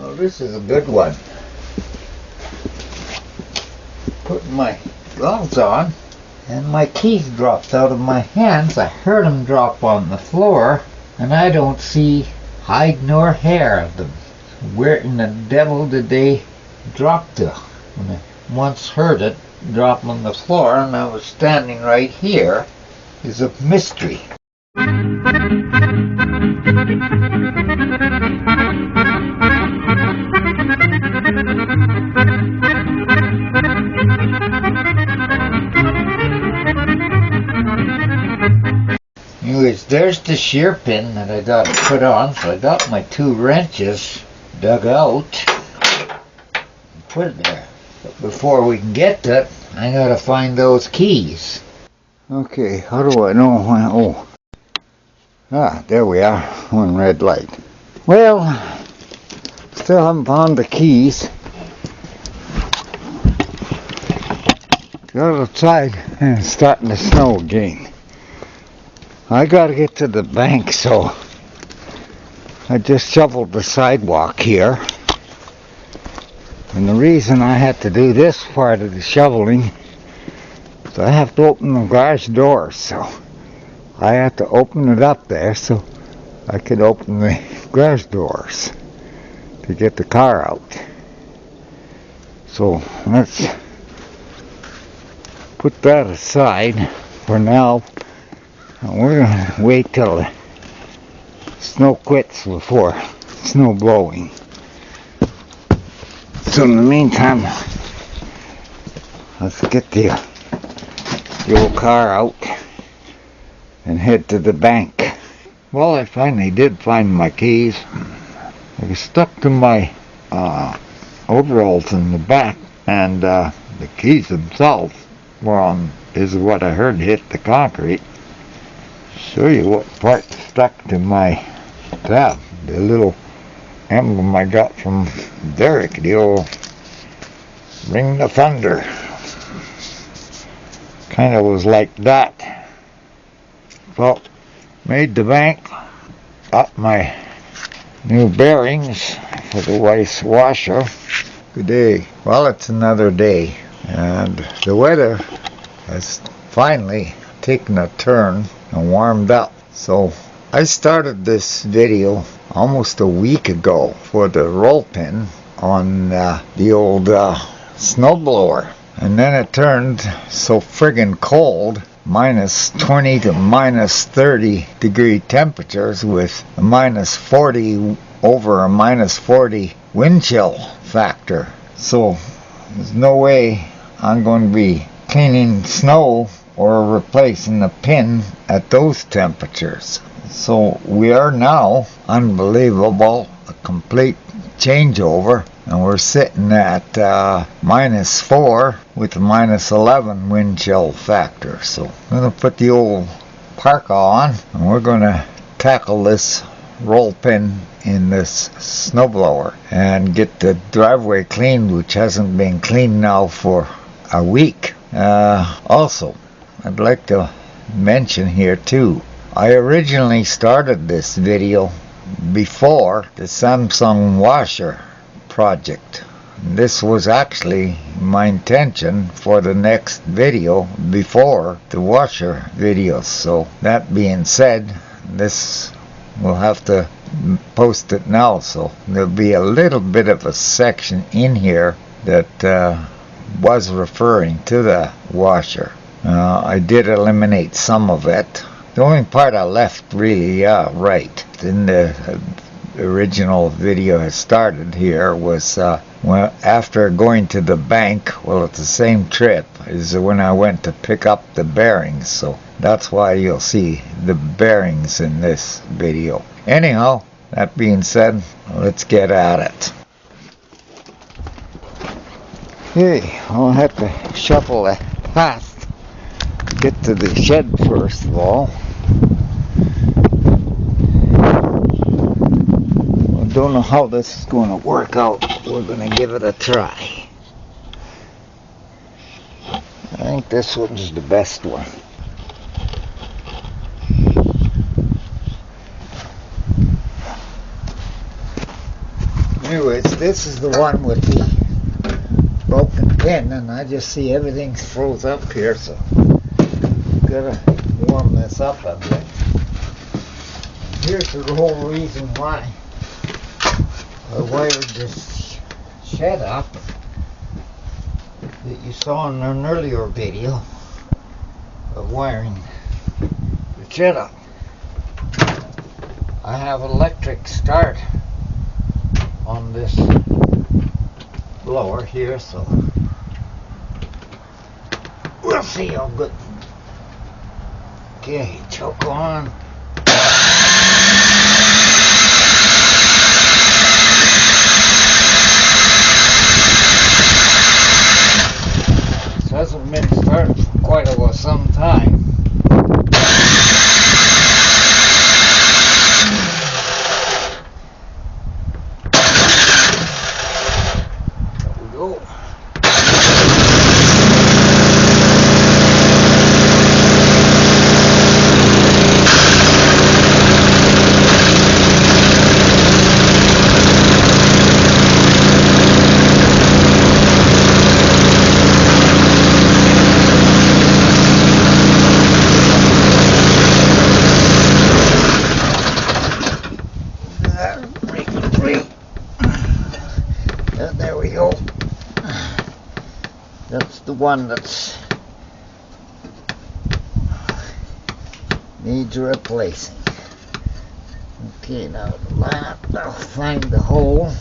Well, this is a good one. Putting my gloves on, and my keys dropped out of my hands. I heard them drop on the floor, and I don't see hide nor hair of them. Where in the devil did they drop to? When I once heard it drop on the floor, and I was standing right here, is a mystery. Anyways, there's the shear pin that I got put on, so I got my 2 wrenches dug out and put it there. But before we can get to it, I gotta find those keys. Okay, how do I know when, there we are, one red light. Well, still haven't found the keys. Got outside and it's starting to snow again. I gotta get to the bank, so I just shoveled the sidewalk here. And the reason I had to do this part of the shoveling is I have to open the garage door, so I had to open it up there so I could open the garage doors to get the car out. So let's put that aside for now. And we're going to wait till the snow quits before snow blowing. So in the meantime, let's get the old car out and head to the bank. Well, I finally did find my keys. They were stuck to my overalls in the back, and the keys themselves were on, is what I heard hit the concrete. Show you what part stuck to my tab. The little emblem I got from Derek, the old Ring the Thunder. Kind of was like that. Well, made the bank, got my new bearings for the wife's washer. Good day. Well, it's another day, and the weather has finally taken a turn and warmed up. So I started this video almost a week ago for the roll pin on the old snowblower, and then it turned so friggin' cold, minus 20 to minus 30 degree temperatures with a minus 40 over a minus 40 wind chill factor. So there's no way I'm going to be cleaning snow or replacing the pin at those temperatures. So we are now, unbelievable, a complete changeover, and we're sitting at minus 4 with a minus 11 wind chill factor. So I'm going to put the old parka on, and we're going to tackle this roll pin in this snowblower and get the driveway cleaned, which hasn't been cleaned now for a week. Also, I'd like to mention here too, I originally started this video before the Samsung washer project. This was actually my intention for the next video before the washer videos. So that being said, this will have to post it now, so there'll be a little bit of a section in here that was referring to the washer. I did eliminate some of it. The only part I left really right in the original video I started here was after going to the bank. Well, it's the same trip as when I went to pick up the bearings, so that's why you'll see the bearings in this video. Anyhow, that being said, let's get at it. Okay, I'll have to shuffle it past. Get to the shed first of all. I don't know how this is going to work out. We're going to give it a try. I think this one's the best one. Anyways, this is the one with the broken pin, and I just see everything's froze up here, so gotta warm this up a bit. Here's the whole reason why I wired this shed up that you saw in an earlier video of wiring the shed up. I have electric start on this blower here, so we'll see how good. Okay, choke on. This hasn't been started for quite some time. There we go. That's the one that's needs replacing. Okay, now to line up, I'll find the hole.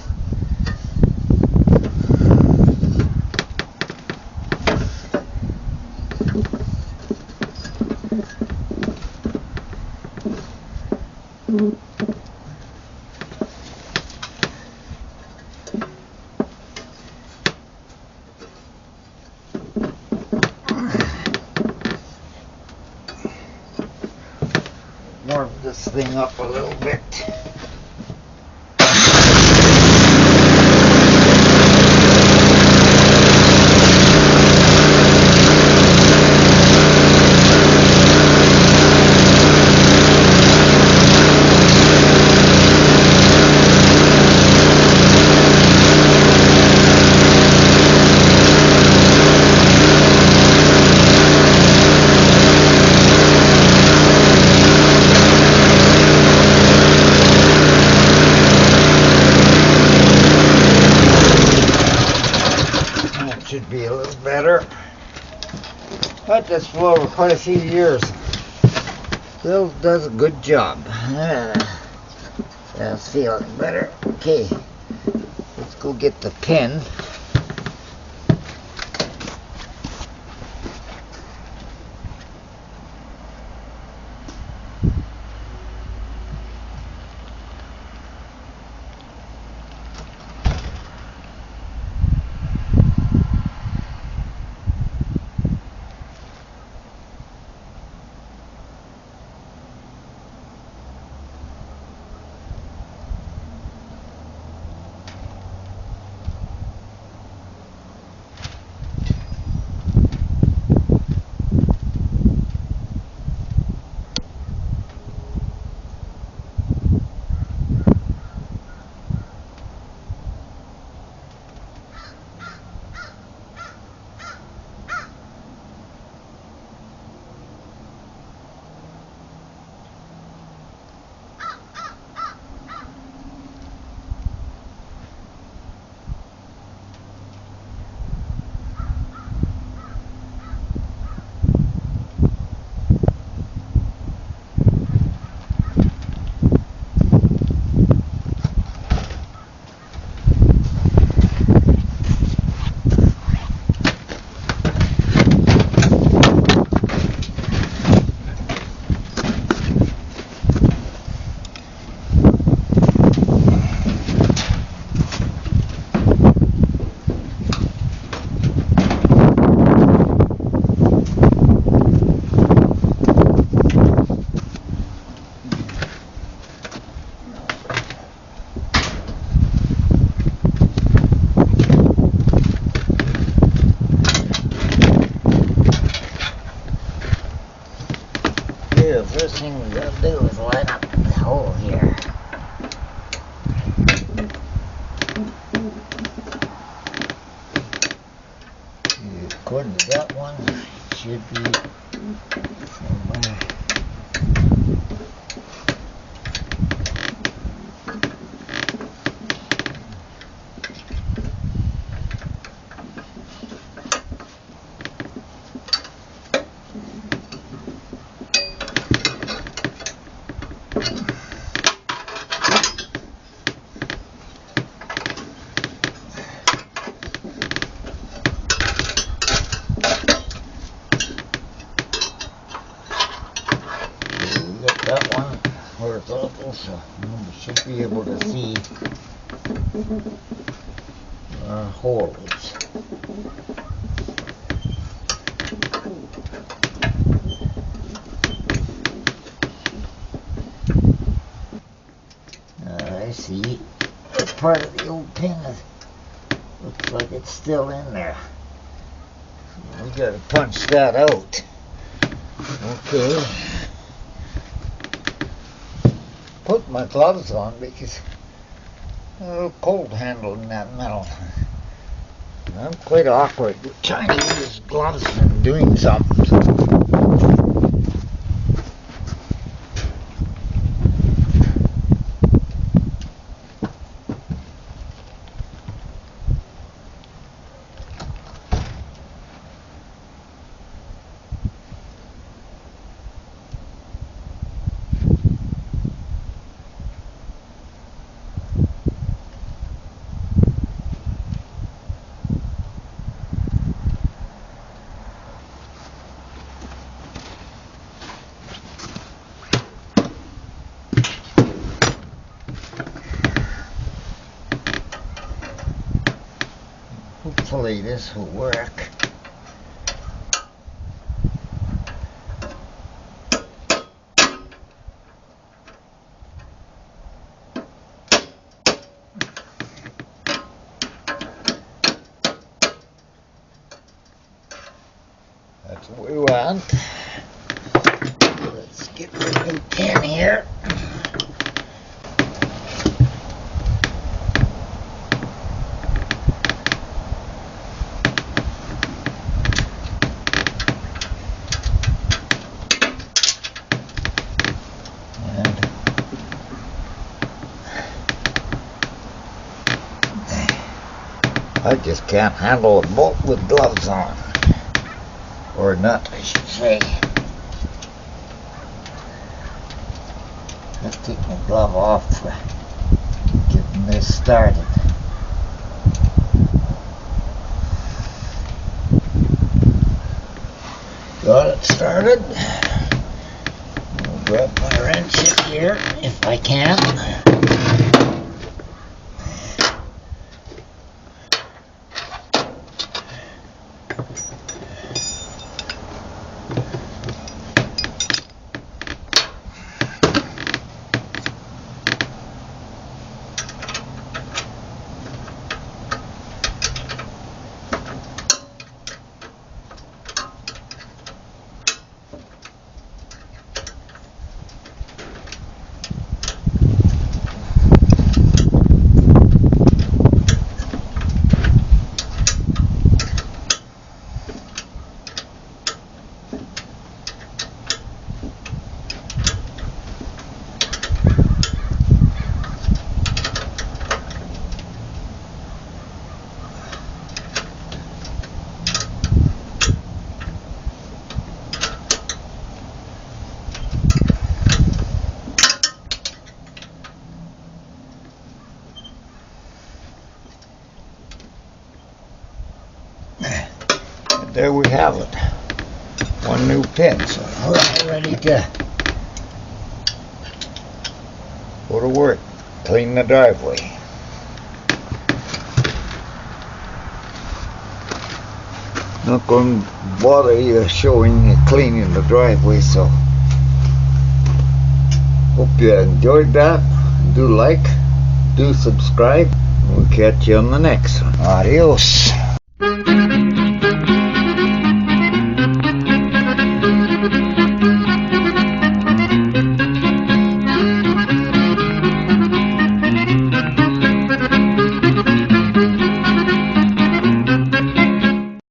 Warm this thing up a little bit. Should be a little better. Had this for quite a few years. Still does a good job. That's feeling better. Okay, let's go get the pin. The first thing we gotta do is line up the hole here. According to that one, it should be somewhere. That one horizontal, so we should be able to see holes. I see. That's part of the old pin. Looks like it's still in there. So we gotta punch that out. Okay. Put my gloves on because I'm a little cold handling that metal. I'm quite awkward with trying to use gloves and doing something. Hopefully this will work. That's what we want. Let's get the new pin here. I just can't handle a bolt with gloves on. Or nut, I should say. Let's take my glove off for getting this started. Got it started. I'll grab my wrench here if I can. There we have it. One new pin, so we're all ready to go to work, clean the driveway. Not going to bother you showing you cleaning the driveway, so hope you enjoyed that. Do like, do subscribe. We'll catch you on the next one. Adios.